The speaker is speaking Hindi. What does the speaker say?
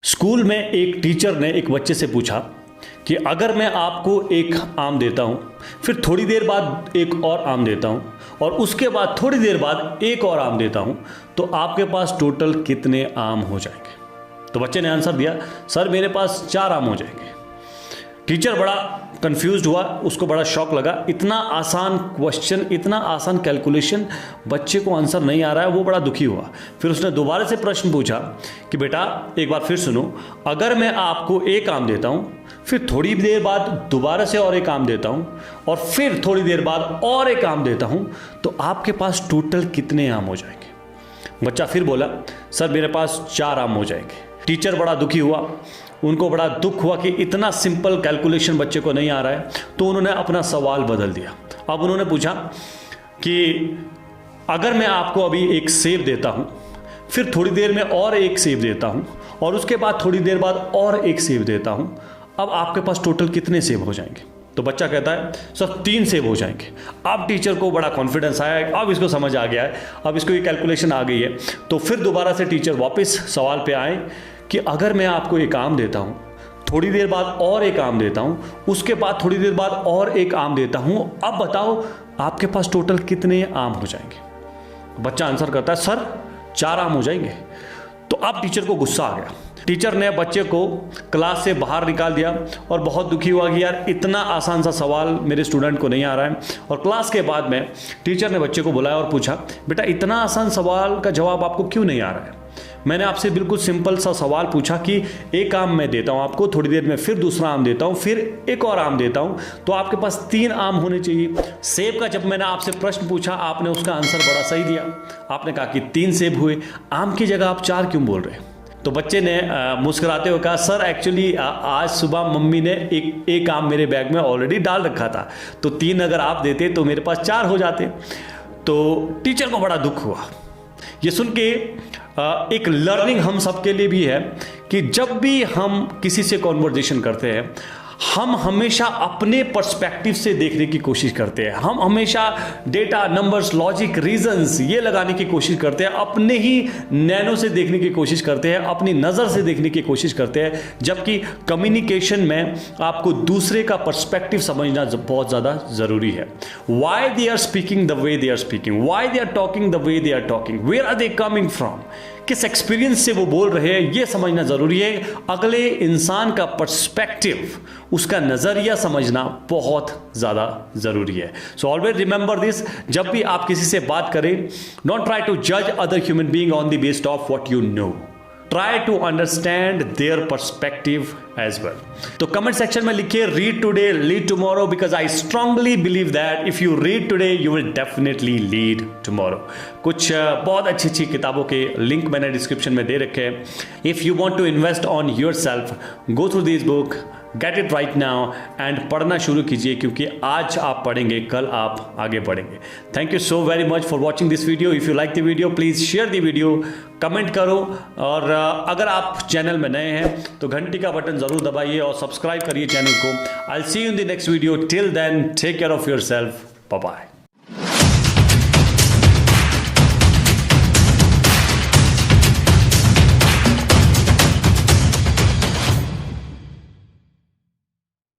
स्कूल में एक टीचर ने एक बच्चे से पूछा कि अगर मैं आपको एक आम देता हूँ, फिर थोड़ी देर बाद एक और आम देता हूँ और उसके बाद थोड़ी देर बाद एक और आम देता हूँ, तो आपके पास टोटल कितने आम हो जाएंगे? तो बच्चे ने आंसर दिया, सर मेरे पास 4 आम हो जाएंगे। टीचर बड़ा कंफ्यूज्ड हुआ, उसको बड़ा शॉक लगा। इतना आसान क्वेश्चन, इतना आसान कैलकुलेशन, बच्चे को आंसर नहीं आ रहा है, वो बड़ा दुखी हुआ। फिर उसने दोबारा से प्रश्न पूछा कि बेटा एक बार फिर सुनो, अगर मैं आपको एक आम देता हूँ, फिर थोड़ी देर बाद दोबारा से और एक आम देता हूँ और फिर थोड़ी देर बाद और एक आम देता हूँ, तो आपके पास टोटल कितने आम हो जाएंगे? बच्चा फिर बोला, सर मेरे पास 4 आम हो जाएंगे। टीचर बड़ा दुखी हुआ, उनको बड़ा दुख हुआ कि इतना सिंपल कैलकुलेशन बच्चे को नहीं आ रहा है, तो उन्होंने अपना सवाल बदल दिया। अब उन्होंने पूछा कि अगर मैं आपको अभी एक सेब देता हूँ, फिर थोड़ी देर में और एक सेब देता हूँ और उसके बाद थोड़ी देर बाद और एक सेब देता हूँ, अब आपके पास टोटल कितने सेब हो जाएंगे? तो बच्चा कहता है सर 3 सेब हो जाएंगे। अब टीचर को बड़ा कॉन्फिडेंस आया, अब इसको समझ आ गया है, अब इसको ये कैलकुलेशन आ गई है। तो फिर दोबारा से टीचर वापस सवाल पे आए कि अगर मैं आपको एक आम देता हूँ, थोड़ी देर बाद और एक आम देता हूँ, उसके बाद थोड़ी देर बाद और एक आम देता हूँ, अब बताओ आपके पास टोटल कितने आम हो जाएंगे? बच्चा आंसर करता है सर 4 आम हो जाएंगे। तो अब टीचर को गुस्सा आ गया। टीचर ने बच्चे को क्लास से बाहर निकाल दिया और बहुत दुखी हुआ कि यार इतना आसान सा सवाल मेरे स्टूडेंट को नहीं आ रहा है। और क्लास के बाद में टीचर ने बच्चे को बुलाया और पूछा, बेटा इतना आसान सवाल का जवाब आपको क्यों नहीं आ रहा है? मैंने आपसे बिल्कुल सिंपल सा सवाल पूछा कि एक आम मैं देता हूँ आपको, थोड़ी देर में फिर दूसरा आम देता हूँ, फिर एक और आम देता हूँ, तो आपके पास 3 आम होने चाहिए। सेब का जब मैंने आपसे प्रश्न पूछा, आपने उसका आंसर बड़ा सही दिया। आपने कहा कि 3 सेब हुए, आम की जगह आप 4 क्यों बोल रहे हैं? तो बच्चे ने मुस्कुराते हुए कहा, सर एक्चुअली आज सुबह मम्मी ने एक आम मेरे बैग में ऑलरेडी डाल रखा था, तो 3 अगर आप देते तो मेरे पास 4 हो जाते। तो टीचर को बड़ा दुख हुआ। ये सुन के एक लर्निंग हम सबके लिए भी है कि जब भी हम किसी से कॉन्वर्जेशन करते हैं, हम हमेशा अपने पर्सपेक्टिव से देखने की कोशिश करते हैं। हम हमेशा डेटा, नंबर्स, लॉजिक, रीजंस ये लगाने की कोशिश करते हैं, अपने ही नैनो से देखने की कोशिश करते हैं, अपनी नज़र से देखने की कोशिश करते हैं। जबकि कम्युनिकेशन में आपको दूसरे का पर्सपेक्टिव समझना बहुत ज़्यादा ज़रूरी है। Why they are speaking the way they are speaking, why they are talking the way they are talking, where are they coming from, किस एक्सपीरियंस से वो बोल रहे हैं, ये समझना ज़रूरी है। अगले इंसान का पर्सपेक्टिव, उसका नज़रिया समझना बहुत ज़्यादा ज़रूरी है। सो ऑलवेज रिमेंबर दिस, जब भी आप किसी से बात करें, डोंट ट्राई टू जज other human being on the based of what you know, try to understand their perspective as well. तो कमेंट सेक्शन में लिखिए, read today lead tomorrow, because I strongly believe that if you read today you will definitely lead tomorrow. कुछ बहुत अच्छी अच्छी किताबों के लिंक मैंने डिस्क्रिप्शन में दे रखे हैं। If you want to invest on yourself, go through this book, get it right now and पढ़ना शुरू कीजिए, क्योंकि आज आप पढ़ेंगे, कल आप आगे बढ़ेंगे। Thank you so very much for watching this video. If you like the video please share the video, comment करो, और अगर आप चैनल में नए हैं तो घंटी का बटन ज़रूर दबाइए और सब्सक्राइब करिए चैनल को। I will see you in the next video. Till then take care of yourself, bye bye.